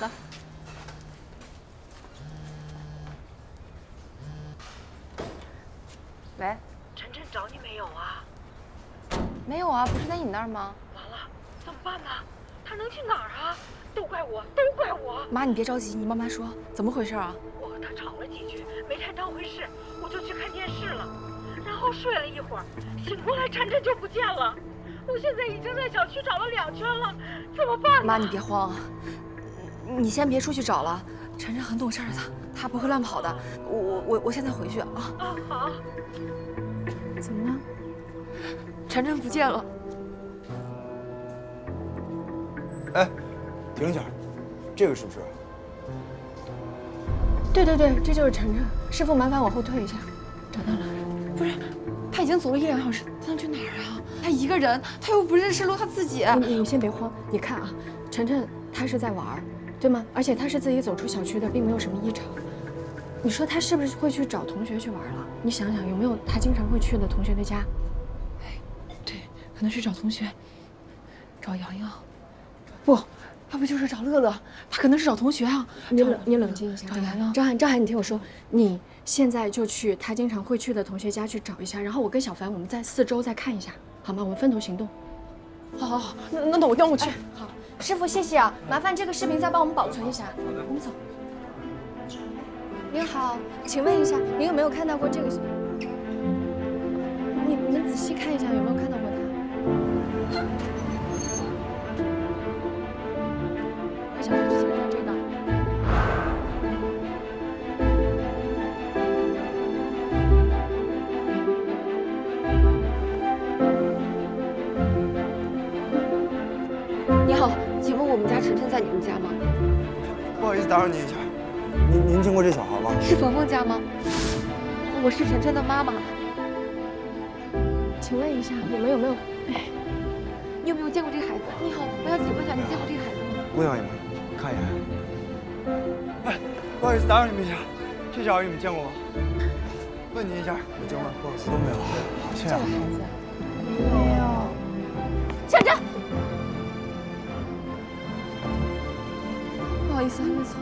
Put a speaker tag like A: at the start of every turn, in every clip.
A: 走。喂，
B: 晨晨找你没有啊？
A: 没有啊，不是在你那儿吗？
B: 完了，怎么办呢？他能去哪儿啊？都怪我，都怪我！
A: 妈，你别着急，你慢慢说，怎么回事啊？
B: 我和他吵了几句，没太当回事，我就去看电视了，然后睡了一会儿，醒过来晨晨就不见了。我现在已经在小区找了2圈了，怎么办呢？
A: 妈，你别慌啊，你先别出去找了。晨晨很懂事的，他不会乱跑的。我现在回去啊。
B: 啊，好。
A: 怎么了？晨晨不见了。
C: 哎，停一下，这个是不是？
D: 对，这就是晨晨。师傅，麻烦往后退一下。找到了。
A: 不是，他已经走了1、2小时，他能去哪儿啊？他一个人，他又不认识路，他自己。
D: 你先别慌，你看啊，晨晨他是在玩，对吗？而且他是自己走出小区的，并没有什么异常。你说他是不是会去找同学去玩了？你想想，有没有他经常会去的同学的家？
A: 哎，对，可能是找同学，找洋洋。
D: 不，
A: 要不就是找乐乐，他可能是找同学啊。
D: 你冷静一下，
A: 找洋洋。
D: 张涵，你听我说，你现在就去他经常会去的同学家去找一下，然后我跟小凡我们在4周再看一下，好吗？我们分头行动。
A: 好，那我跟我去。
D: 好，师傅，谢谢啊，麻烦这个视频再帮我们保存一下。我们走。您好，请问一下，您有没有看到过这个？你们仔细看一下，有没有看到过他？2小时之前在这个。
A: 你好，请问我们家晨晨在你们家吗？
C: 不好意思打扰您一下，您见过这小孩吗？
A: 是冯凤家吗？我是晨晨的妈妈。
D: 请问一下，你们有没有？
A: 哎，你有没有见过这个孩子？你好，我要请问一下，你见过这个孩子吗？
C: 姑娘，你们看一眼。哎，不好意思打扰你们一下，这小孩你们见过吗？问您一下，有见过吗？不好意思，都没有。好，谢谢啊。
D: 这个孩子没有。晨晨，
A: 不好意思，没错。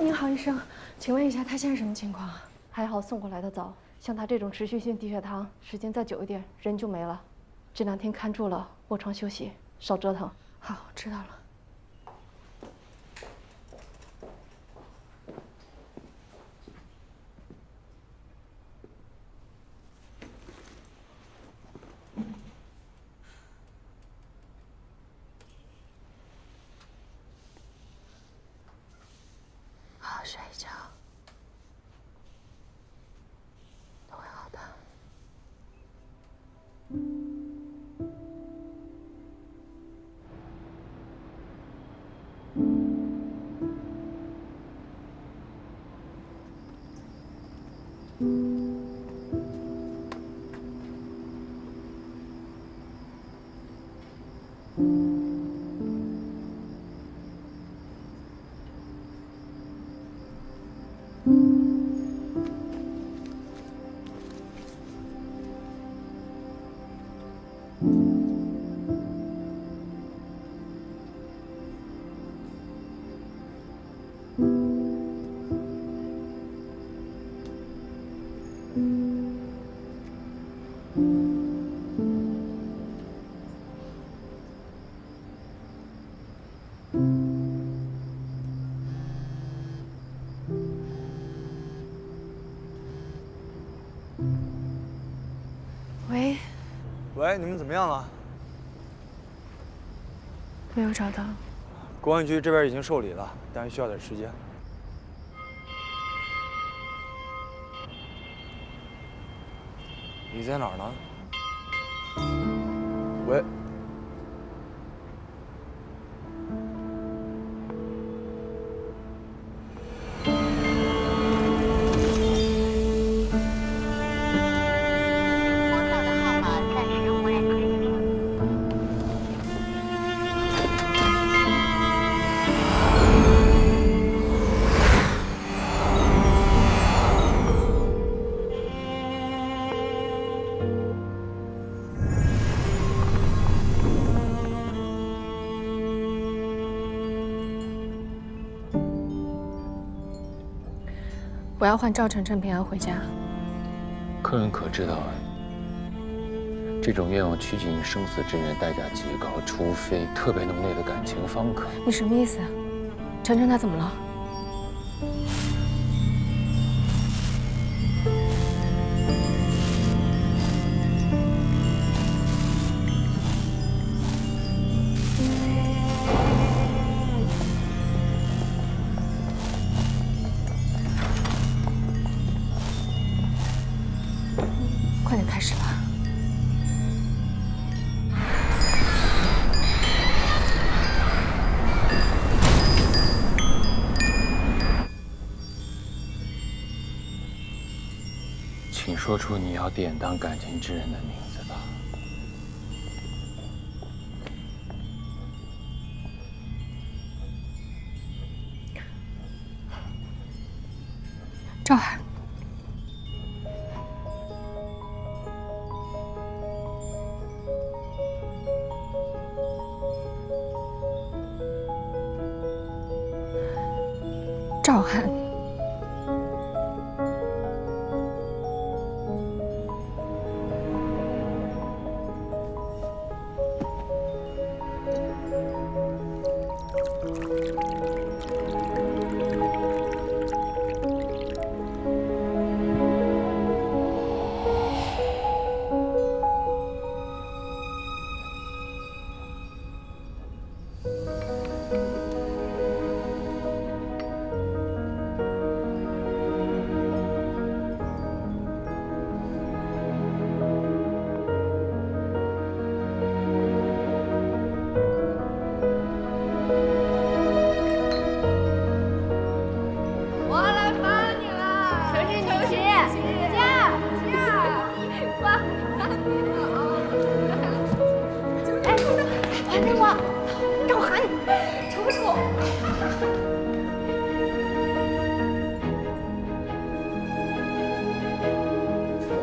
D: 您好，医生，请问一下他现在什么情况啊？
E: 还好送过来的早，像他这种持续性低血糖，时间再久一点，人就没了。这2天看住了，卧床休息，少折腾。
D: 好，知道了。好好睡一觉，都会好的。喂，
C: 喂，你们怎么样了？
D: 没有找到。
C: 公安局这边已经受理了，但是需要点时间。你在哪儿呢？喂。
D: 我要换赵晨晨平安回家。
F: 客人可知道啊？这种愿望趋近于生死之人代价极高，除非特别浓烈的感情方可。
D: 你什么意思？晨晨他怎么了？快点开始吧。
F: 请说出你要典当感情之人的名字吧。
D: 赵涵。赵涵。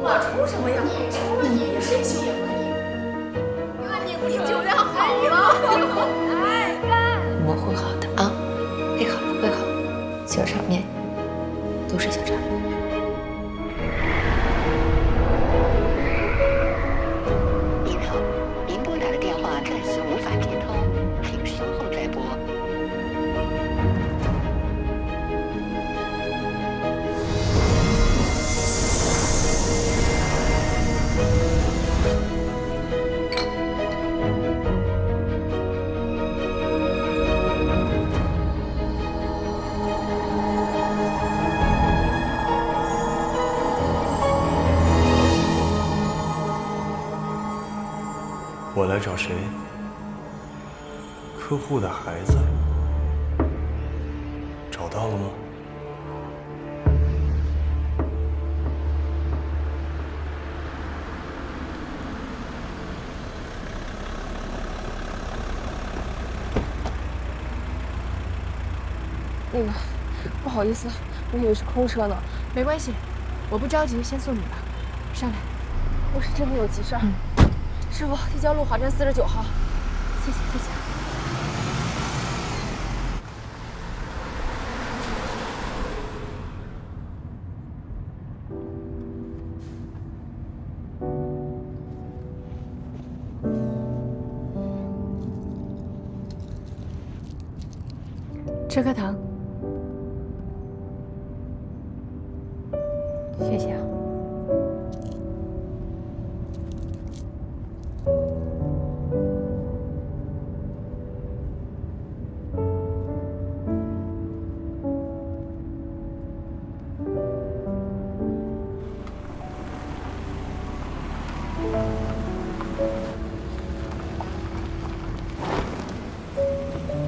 A: 我出什么呀？出了你谁行啊你？那你不是酒量好了？哎，干！
G: 我们会好的啊，会好的，会好的。小场面，都是小场面。您好，您拨打的电话暂时无法接通，请稍后再拨。
C: 我来找谁？客户的孩子？找到了吗？
D: 那个，不好意思，我以为是空车呢。
E: 没关系，我不着急，先送你吧。上来。
D: 我是真的有急事儿。师傅，立交路华站49号。谢谢谢谢。
E: 吃颗糖。谢谢啊。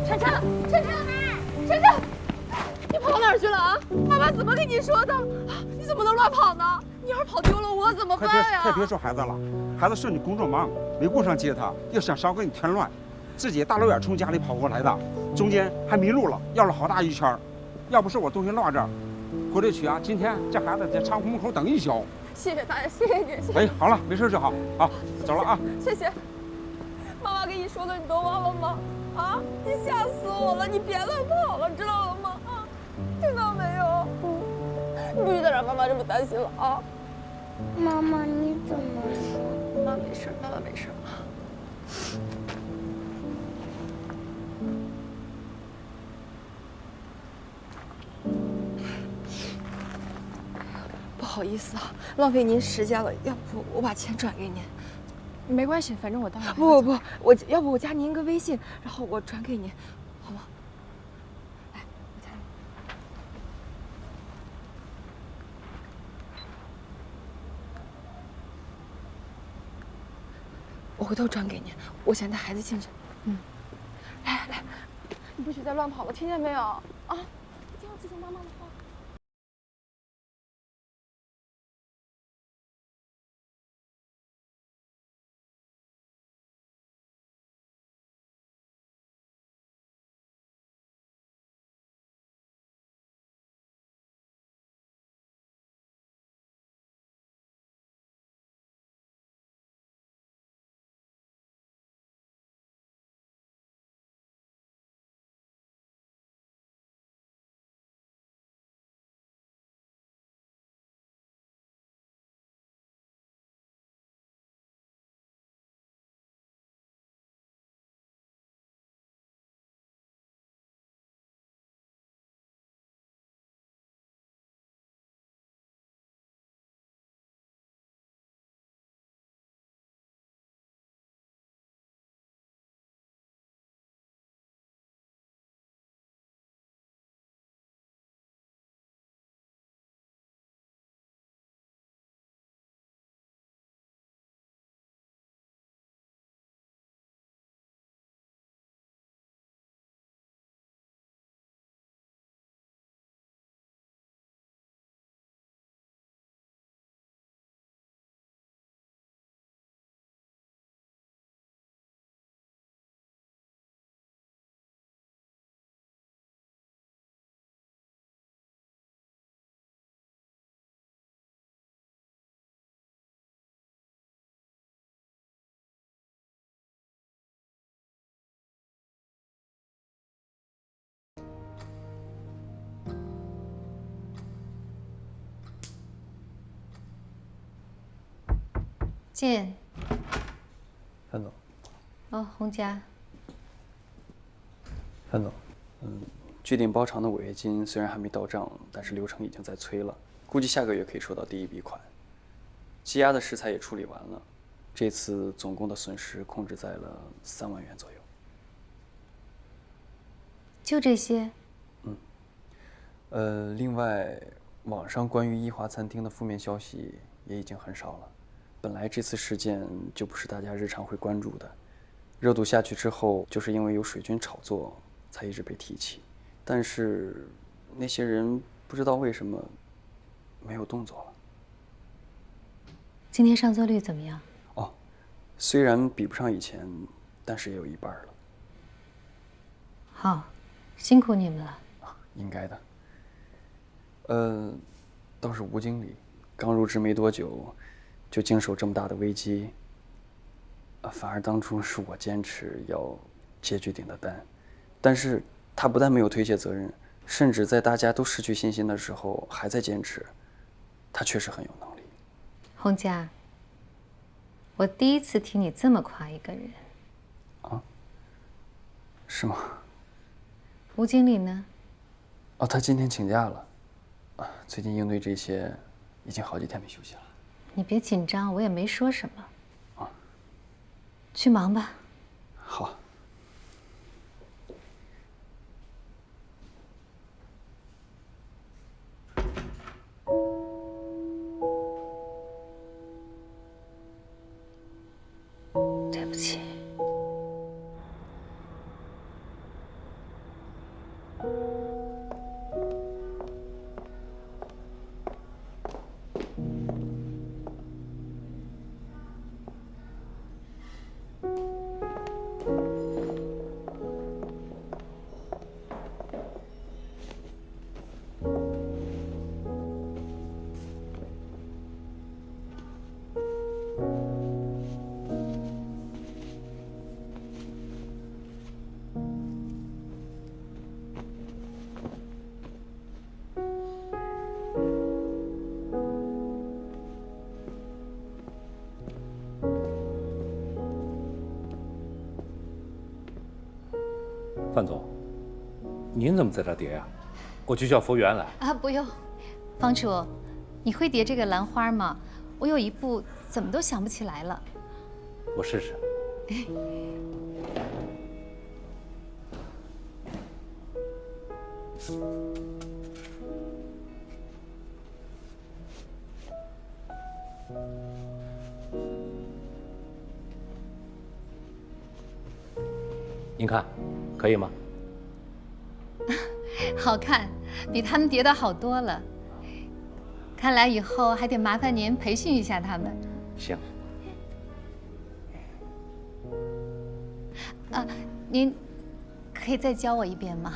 D: 晨晨，晨晨，晨晨，你跑哪儿去了啊？妈妈怎么跟你说的？你怎么能乱跑呢？你要是跑丢了，我怎么办呀？
H: 快别说孩子了，孩子说你工作忙，没顾上接他，又想少给你添乱，自己大老远从家里跑过来的，中间还迷路了，绕了好大一圈。要不是我东西落这儿，回得去啊，今天这孩子在仓库门口等一宿。
D: 谢谢大爷，谢谢你，谢谢。
H: 哎，好了，没事就好，好，走了啊。
D: 谢谢。妈妈跟你说的，你都忘了吗？啊！你吓死我了！你别乱跑了，知道了吗？啊，听到没有？你不许再让妈妈这么担心了啊！
A: 妈妈，你怎么说？
D: 妈没事，妈妈没事。不好意思啊，浪费您时间了。要不我把钱转给您？
E: 没关系，反正我待会儿。
D: 不，要不我加您一个微信，然后我转给您，好吗？来，我加你。我回头转给您，我先带孩子进去。来，你不许再乱跑了，听见没有？啊，一定要记住妈妈的话。
I: 进。
J: 潘总。
I: 哦，洪家。
J: 潘总，确定包场的违约金虽然还没到账，但是流程已经在催了，估计下个月可以收到第一笔款。积压的食材也处理完了，这次总共的损失控制在了3万元左右。
I: 就这些？
J: 另外，网上关于一华餐厅的负面消息也已经很少了。本来这次事件就不是大家日常会关注的，热度下去之后，就是因为有水军炒作，才一直被提起。但是那些人不知道为什么没有动作了。
I: 今天上座率怎么样？
J: 哦，虽然比不上以前，但是也有一半了。
I: 好，辛苦你们了。
J: 应该的。倒是吴经理，刚入职没多久，就经手这么大的危机。反而当初是我坚持要接巨鼎的单，但是他不但没有推卸责任，甚至在大家都失去信心的时候还在坚持。他确实很有能力。
I: 洪家，我第一次听你这么夸一个人。
J: 啊？是吗？
I: 吴经理呢？
J: 哦，他今天请假了。最近应对这些，已经好几天没休息了。
I: 你别紧张，我也没说什么。去忙吧。
J: 好。
I: 对不起。
K: 范总，您怎么在这叠呀？我去叫服务员来。
I: 啊，不用。方楚，你会叠这个兰花吗？我有一步怎么都想不起来了。
K: 我试试。您看，可以吗？
I: 好看，比他们叠的好多了。看来以后还得麻烦您培训一下他们。
K: 行。
I: 您可以再教我一遍吗？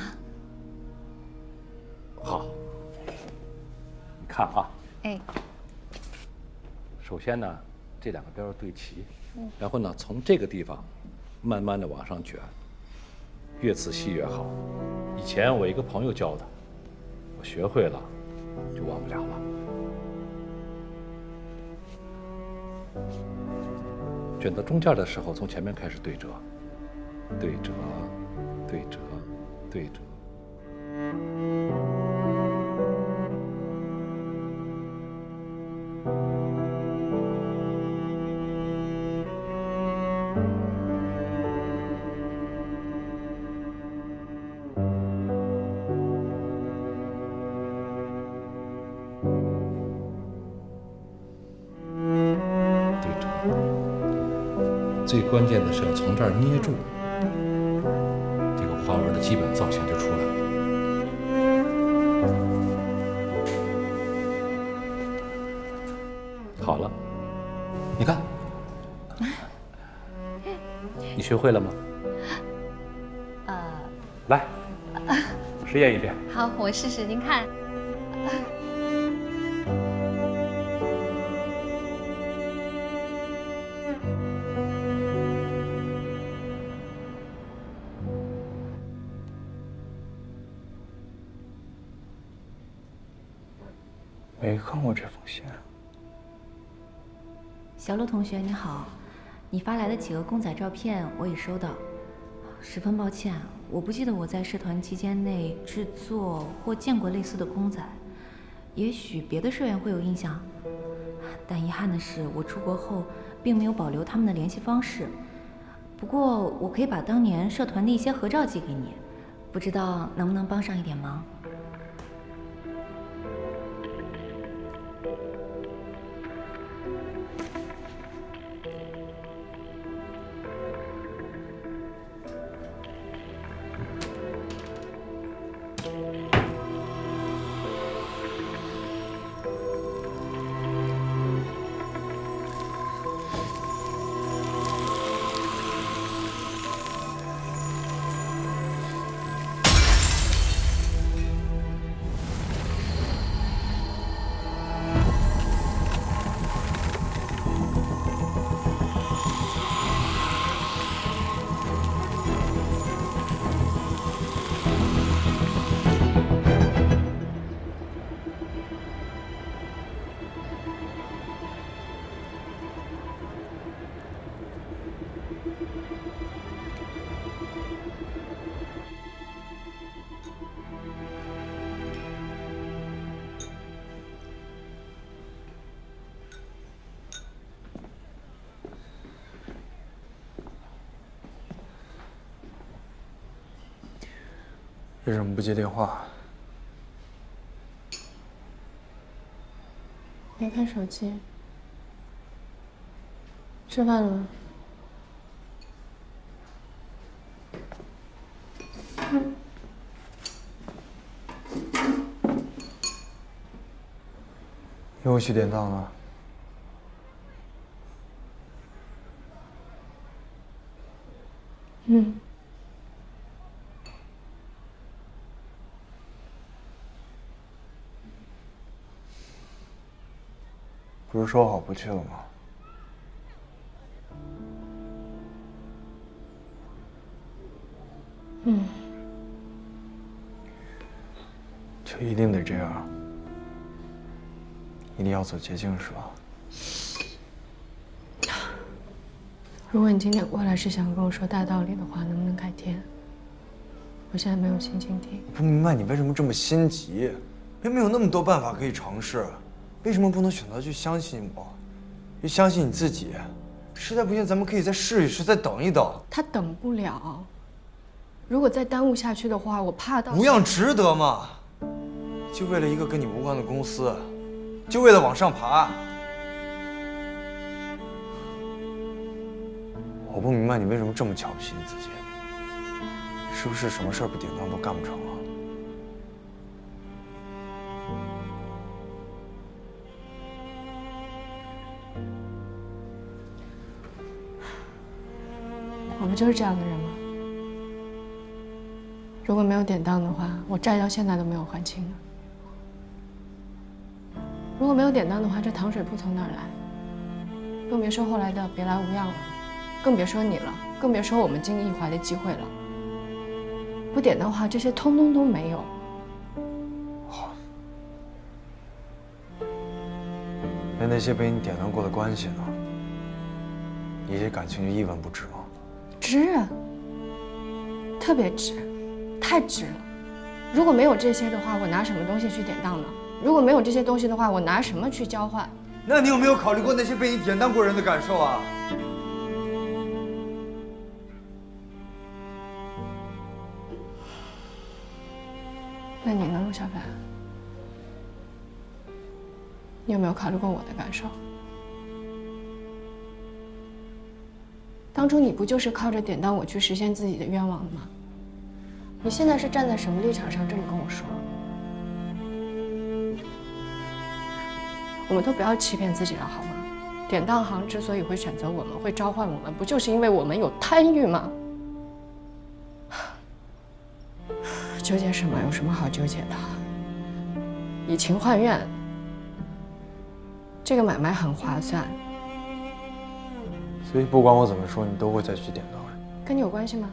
K: 好。你看啊。
I: 哎。
K: 首先呢，这两个边对齐，然后呢，从这个地方慢慢的往上卷，越仔细越好。以前我一个朋友教的，我学会了就忘不了了。卷到中间的时候，从前面开始对折，对折，对折，对折。最关键的是要从这儿捏住，这个花纹的基本造型就出来了。好了，你看，你学会了吗？来，实验一遍。
I: 好，我试试，您看。
J: 没看过这封信。
L: 小陆同学你好，你发来的几个公仔照片我已收到，十分抱歉，我不记得我在社团期间内制作或见过类似的公仔，也许别的社员会有印象，但遗憾的是我出国后并没有保留他们的联系方式。不过我可以把当年社团的一些合照寄给你，不知道能不能帮上一点忙。
J: 为什么不接电话？
D: 没看手机。吃饭了吗？
J: 又去典当了？
D: 嗯。
J: 不是说好不去了吗？
D: 嗯。
J: 就一定得这样？一定要走捷径是吧？
D: 如果你今天过来是想跟我说大道理的话，能不能改天？我现在没有心情听。
J: 不明白你为什么这么心急？明明有那么多办法可以尝试，为什么不能选择去相信我，去相信你自己？实在不行，咱们可以再试一试，再等一等。
D: 他等不了。如果再耽误下去的话，我怕到……
J: 无恙值得吗？就为了一个跟你无关的公司，就为了往上爬。我不明白你为什么这么瞧不起你自己，是不是什么事儿不典当都干不成啊？
D: 我不就是这样的人吗？如果没有典当的话，我债到现在都没有还清呢。如果没有典当的话，这糖水铺从哪儿来？更别说后来的别来无恙了，更别说你了，更别说我们进艺怀的机会了。不典当的话，这些通通都没有。
J: 好，连那些被你典当过的关系呢？你这感情就一文不值吗？
D: 值啊，特别值，太值了。如果没有这些的话，我拿什么东西去典当呢？如果没有这些东西的话，我拿什么去交换？
J: 那你有没有考虑过那些被你典当过人的感受啊？
D: 那你呢，陆小凡？你有没有考虑过我的感受？当初你不就是靠着典当我去实现自己的愿望的吗？你现在是站在什么立场上这么跟我说？我们都不要欺骗自己了，好吗？典当行之所以会选择我们，会召唤我们，不就是因为我们有贪欲吗？纠结什么？有什么好纠结的？以情换愿，这个买卖很划算。
J: 所以不管我怎么说，你都会再去典当。
D: 跟你有关系吗？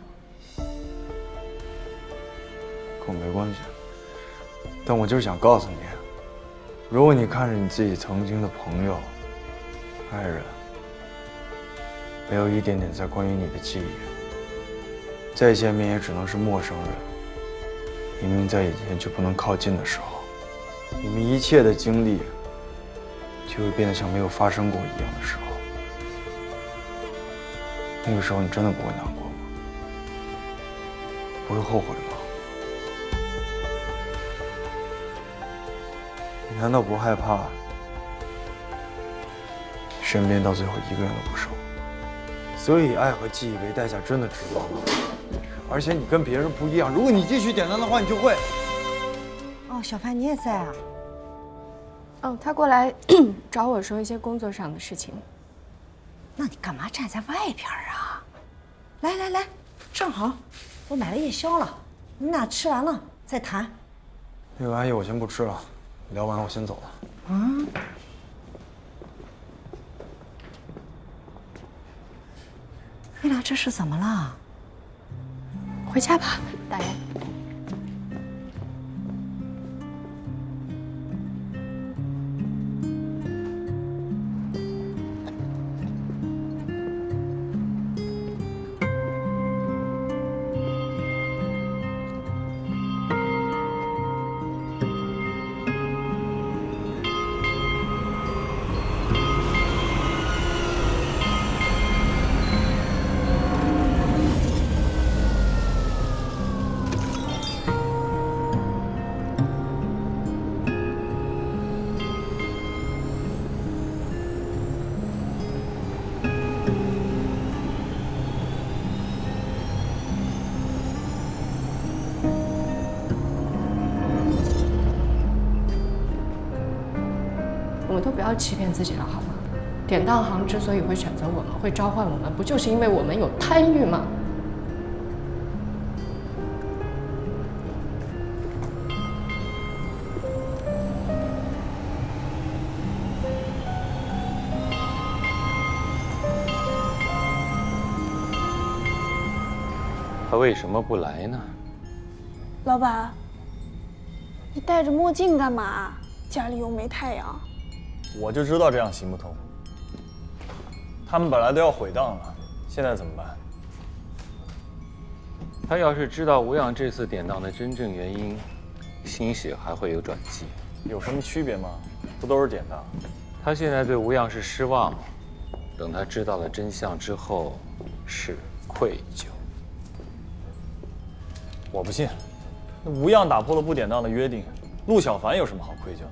J: 跟我没关系。但我就是想告诉你，如果你看着你自己曾经的朋友、爱人，没有一点点在关于你的记忆，再见面也只能是陌生人。明明在以前就不能靠近的时候，你们一切的经历就会变得像没有发生过一样的时候，那个时候你真的不会难过吗？不会后悔吗？你难道不害怕身边到最后一个人都不剩？所以爱和记忆为代价真的值得吗？而且你跟别人不一样，如果你继续典当的话，你就会……
M: 哦，小凡你也在啊？
D: 哦，他过来找我说一些工作上的事情。
M: 那你干嘛站在外边啊？来来来，正好，我买了夜宵了，你们俩吃完了再谈。
J: 那个阿姨，我先不吃了，聊完了我先走了。
M: 啊？你俩这是怎么了？
D: 回家吧，大爷。都不要欺骗自己了，好吗？典当行之所以会选择我们，会召唤我们，不就是因为我们有贪欲吗？
F: 他为什么不来呢？
A: 老板，你戴着墨镜干嘛？家里又没太阳。
N: 我就知道这样行不通。他们本来都要毁当了，现在怎么办？
F: 他要是知道吴恙这次典当的真正原因，兴许还会有转机。
N: 有什么区别吗？不都是典当？
F: 他现在对吴恙是失望，等他知道了真相之后，是愧疚。
N: 我不信，那吴恙打破了不典当的约定，陆小凡有什么好愧疚的？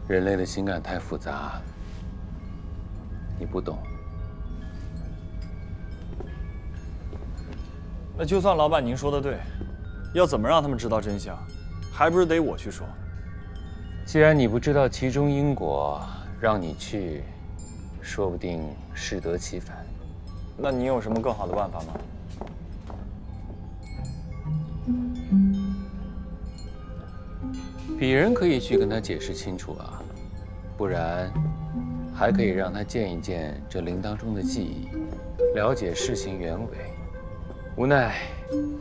F: 人类的情感太复杂，你不懂。
N: 那就算老板您说的对，要怎么让他们知道真相，还不是得我去说？
F: 既然你不知道其中因果，让你去，说不定适得其反。
N: 那你有什么更好的办法吗？
F: 鄙人可以去跟他解释清楚啊，不然还可以让他见一见这铃铛中的记忆，了解事情原委。无奈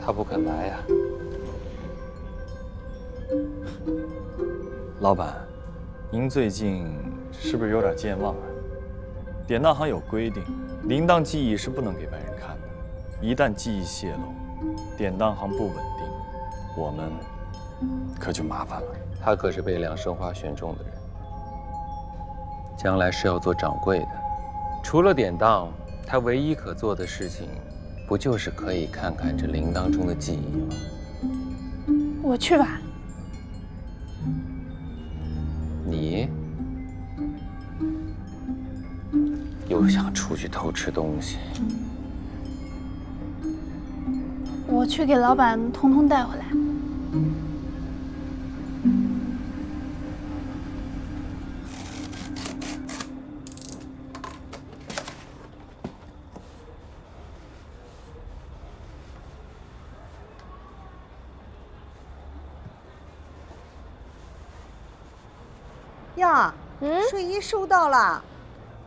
F: 他不肯来啊。
N: 老板，您最近是不是有点健忘啊？典当行有规定，铃铛记忆是不能给外人看的，一旦记忆泄露，典当行不稳定，我们可就麻烦了。
F: 他可是被梁生花选中的人，将来是要做掌柜的。除了典当，他唯一可做的事情，不就是可以看看这铃铛中的记忆吗？
A: 我去吧。
F: 你又想出去偷吃东西？
A: 我去给老板通通带回来。
M: 呀，睡衣收到了，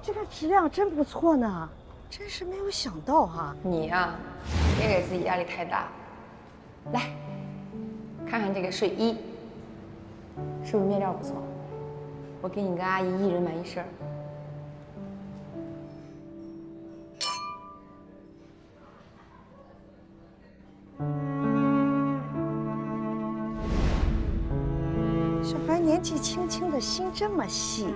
M: 这个质量真不错呢，真是没有想到哈。
O: 你呀，别给自己压力太大。来，看看这个睡衣，是不是面料不错？我给你跟阿姨一人买一身。
M: 小白年纪轻轻的心这么细，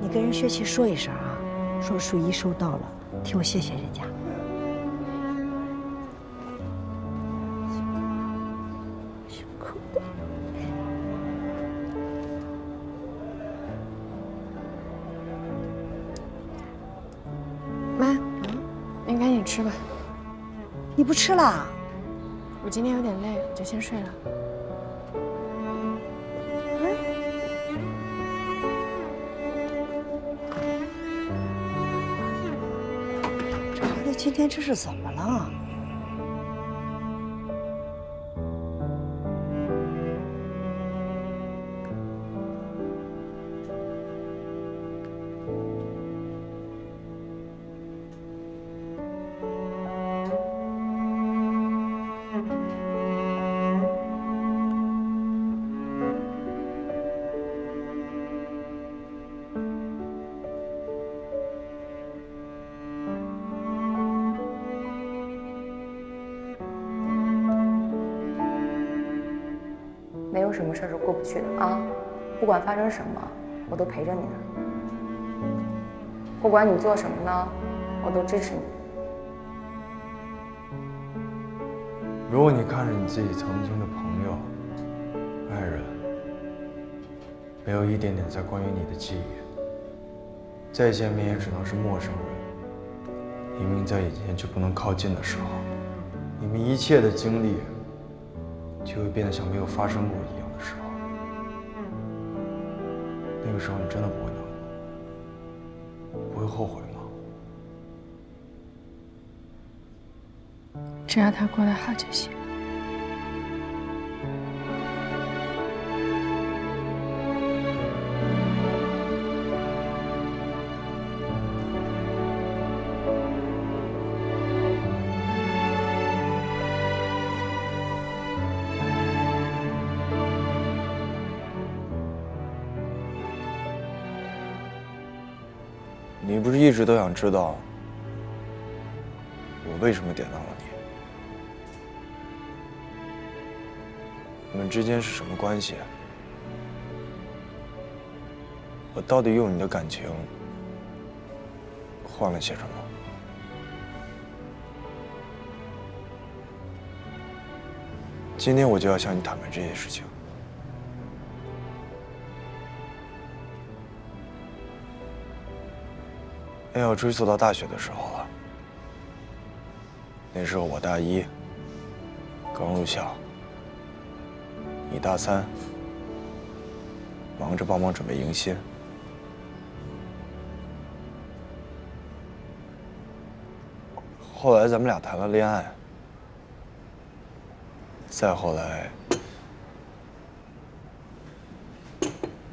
M: 你跟任学琪说一声啊，说睡衣收到了，替我谢谢人家。辛苦的。
D: 妈，您赶紧吃吧。
M: 你不吃啦？
D: 我今天有点累，就先睡了。
M: 这孩子今天这是怎么了？
O: 没有什么事儿是过不去的啊！不管发生什么，我都陪着你呢。不管你做什么呢，我都支持你。
C: 如果你看着你自己曾经的朋友、爱人，没有一点点在关于你的记忆，再见面也只能是陌生人，明明在眼前却不能靠近的时候，你们一切的经历就会变得像没有发生过一样的时候。那个时候你真的不会难过，不会后悔吗？
D: 只要他过得好就行。
C: 你不是一直都想知道我为什么典当了你？我们之间是什么关系？我到底用你的感情换了些什么？今天我就要向你坦白这些事情。要追溯到大学的时候了。那时候我大一，刚入校，你大三，忙着帮忙准备迎新。后来咱们俩谈了恋爱，再后来，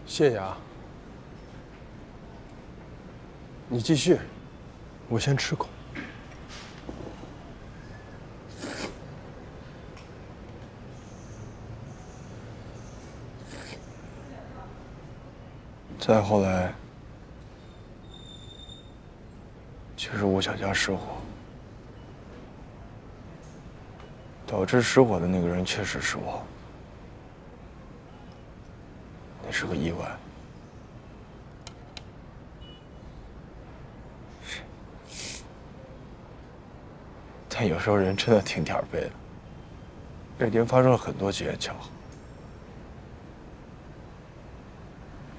P: 谢谢啊。你继续，我先吃口。
C: 再后来，就是吴小家失火，导致失火的那个人确实是我，那是个意外。但有时候人真的挺点儿背的。那天发生了很多机缘巧合，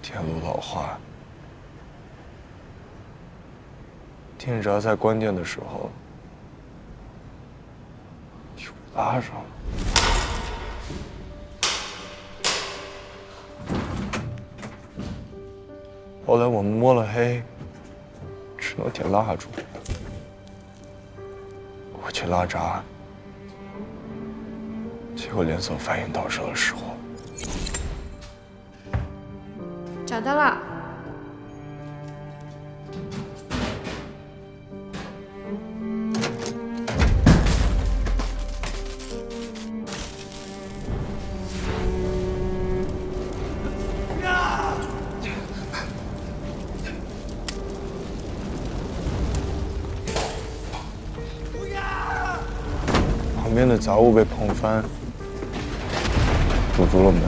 C: 电路老化，电闸在关电的时候又拉上了。后来我们摸了黑，只能点蜡烛。我去拉闸，结果连锁反应导致了失火。
D: 找到了。
C: 旁边的杂物被碰翻，堵住了门。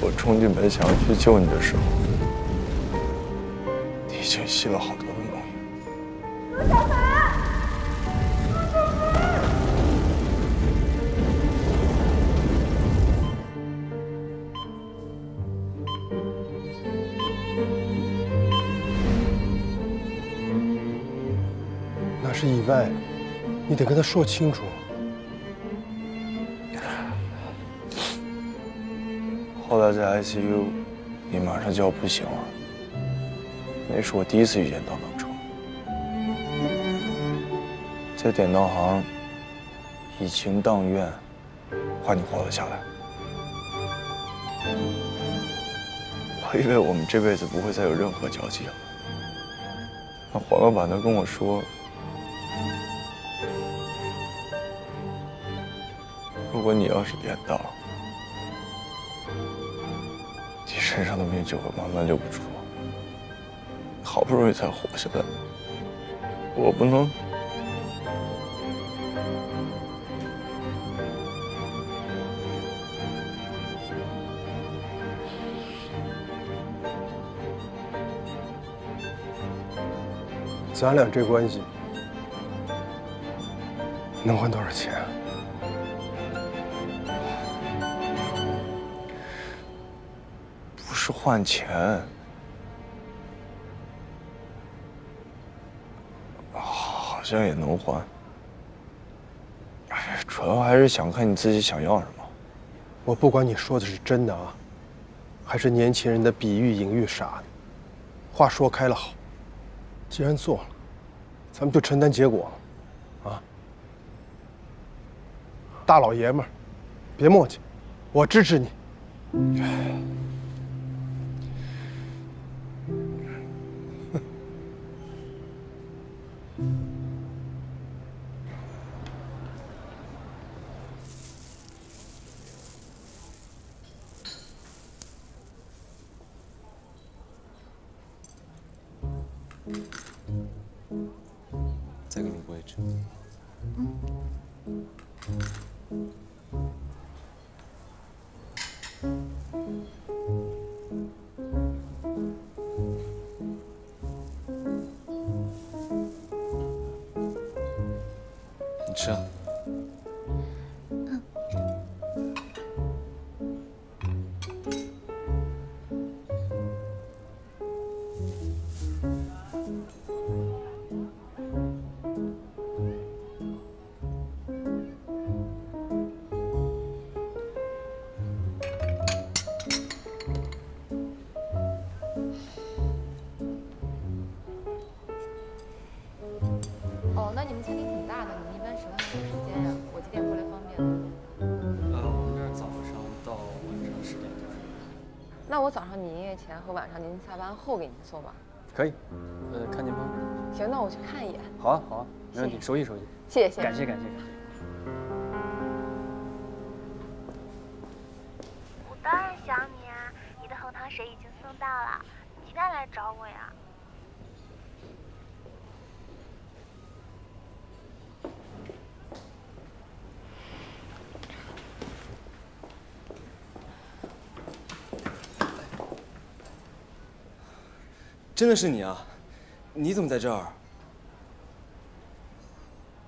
C: 我冲进门想要去救你的时候，你已经吸了好多的脓液。
A: 陆小凡，
P: 那是意外，你得跟他说清楚。
C: 后来在 ICU， 你马上就要不行了。那是我第一次遇见当当成，在典当行以情当愿，换你活了下来。我以为我们这辈子不会再有任何交集了。那黄老板他跟我说，如果你要是典当，你身上的病就会慢慢留不住，好不容易才活下来，我不能。
P: 咱俩这关系能换多少钱啊？
C: 不是换钱，好像也能还。主要还是想看你自己想要什么。
P: 我不管你说的是真的啊，还是年轻人的比喻隐喻啥的。话说开了好，既然做了，咱们就承担结果啊！大老爷们儿，别磨叽，我支持你。
N: 再给你拨一支。你吃啊。
O: 哦，那你们餐厅挺大的，你们一般什么时候有时间呀？我几点过来方便？
J: 我们这儿早上到晚上10点就是。
O: 那我早上你营业前和晚上您下班后给您送吧。
J: 可以，看您方便。
O: 行，那我去看一眼。
J: 好啊，好啊，没问题，熟悉熟悉。
O: 谢谢，
J: 感谢感谢。
Q: 我当然想你啊！你的红糖水已经送到了，你几点来找我呀？
R: 真的是你啊！你怎么在这儿？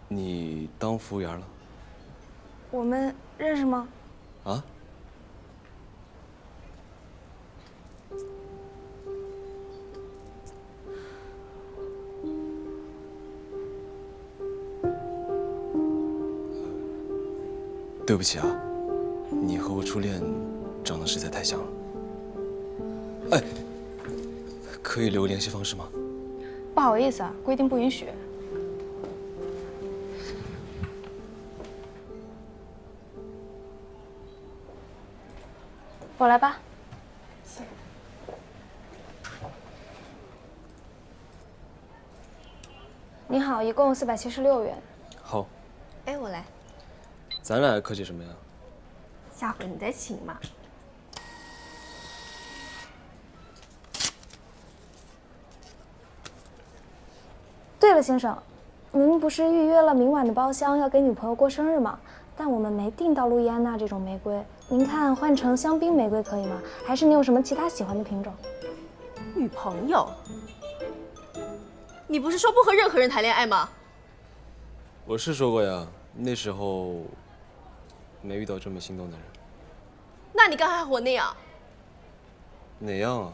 R: 你当服务员了？
Q: 我们认识吗？
R: 啊？对不起啊，你和我初恋长得实在太像了。哎。可以留联系方式吗？
Q: 不好意思啊，规定不允许。我来吧。你好，一共476元。
R: 好。
Q: 哎，我来。
R: 咱俩客气什么呀？
Q: 下回你再请嘛。对了，先生，您不是预约了明晚的包厢，要给女朋友过生日吗？但我们没订到路易安娜这种玫瑰，您看换成香槟玫瑰可以吗？还是你有什么其他喜欢的品种？
A: 女朋友？你不是说不和任何人谈恋爱吗？
R: 我是说过呀，那时候没遇到这么心动的人。
A: 那你刚才和我那样？
R: 哪样啊？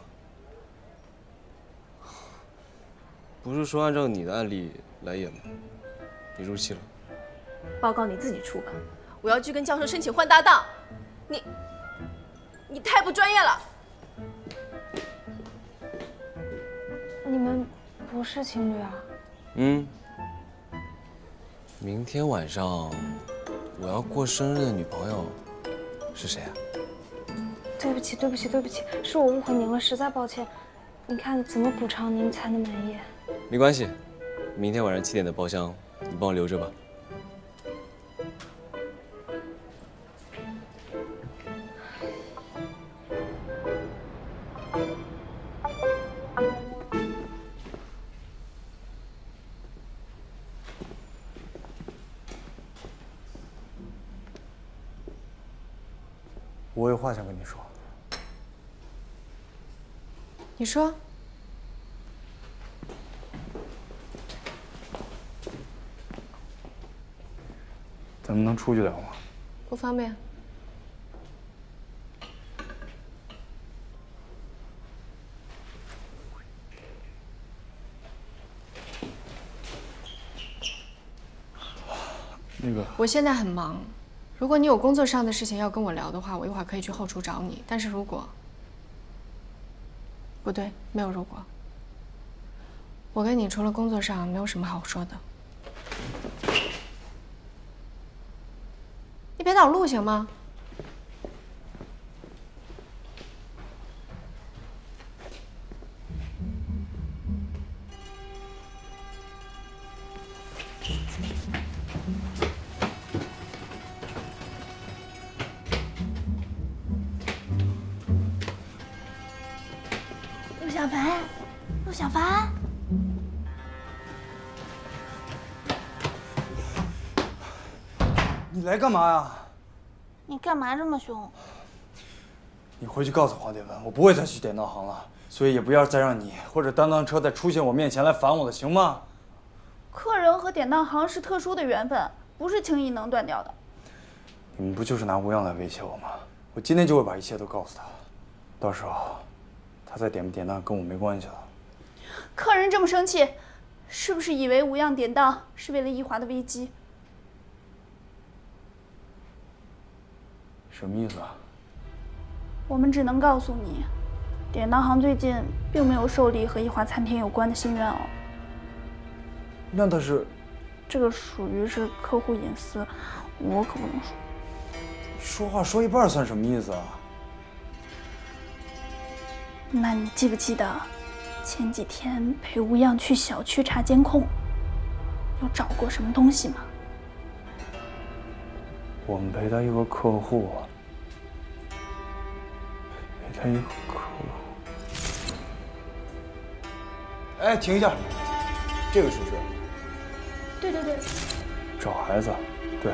R: 不是说按照你的案例来演吗？你入戏了。
A: 报告你自己出吧，我要去跟教授申请换搭档。你太不专业了。
Q: 你们不是情侣啊？
R: 嗯。明天晚上我要过生日的女朋友是谁啊？
Q: 对不起，对不起，对不起，是我误会您了，实在抱歉。你看怎么补偿您才能满意？
R: 没关系，明天晚上7点的包厢，你帮我留着吧。
C: 我有话想跟你说。
D: 你说。
C: 咱们能出去聊吗？
D: 不方便。
C: 那个，
D: 我现在很忙，如果你有工作上的事情要跟我聊的话，我一会儿可以去后厨找你。但是如果不对，没有如果。我跟你除了工作上没有什么好说的。你别挡路行吗？
A: 陆小凡，陆小凡，
P: 你来干嘛呀？
A: 你干嘛这么凶？
P: 你回去告诉黄铁文，我不会再去典当行了，所以也不要再让你或者当当车再出现我面前来烦我了，行吗？
A: 客人和典当行是特殊的缘分，不是轻易能断掉的。
P: 你们不就是拿吴恙来威胁我吗？我今天就会把一切都告诉他，到时候他再典不典当跟我没关系了。
A: 客人这么生气，是不是以为吴恙典当是为了易华的危机？
P: 什么意思啊？
A: 我们只能告诉你，典当行最近并没有受理和易华餐厅有关的新怨偶。
P: 那他是？
A: 这个属于是客户隐私，我可不能说。
P: 说话说一半算什么意思啊？
A: 那你记不记得前几天陪吴恙去小区查监控，有找过什么东西吗？
P: 我们陪他一个客户，陪他一个客户。哎，停一下，这个是不是？
A: 对对对。
P: 找孩子，对，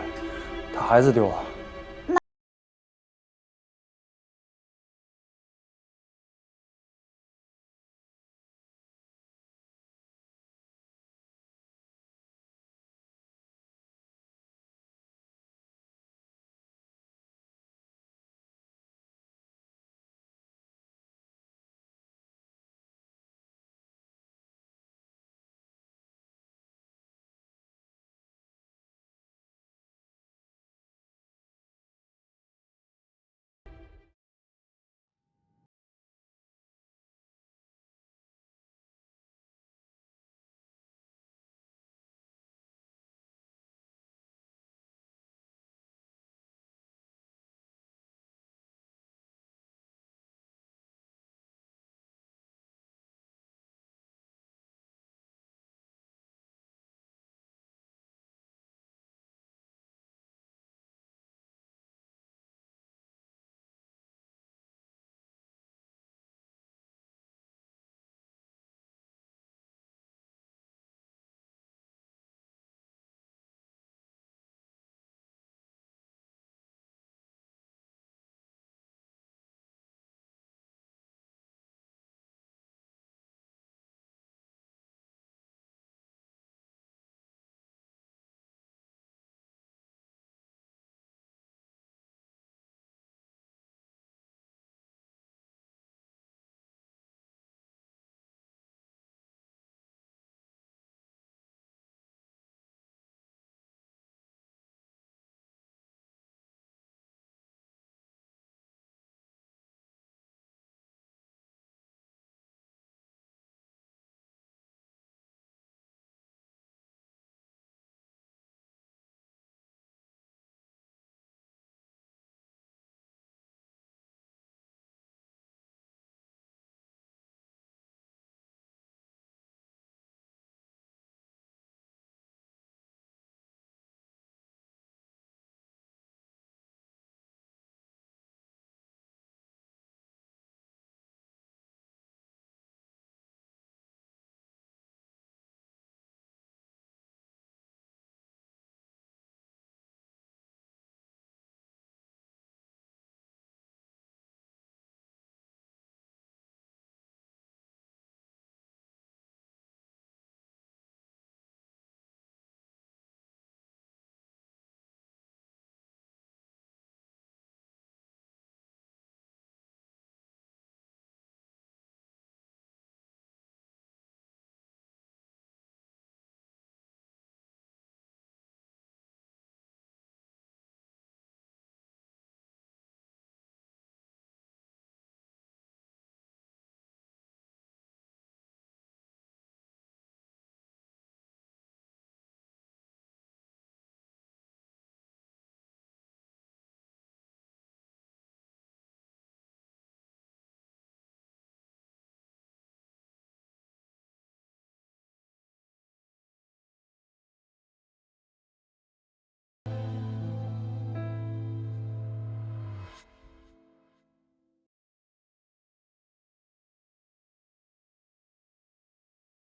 P: 他孩子丢了。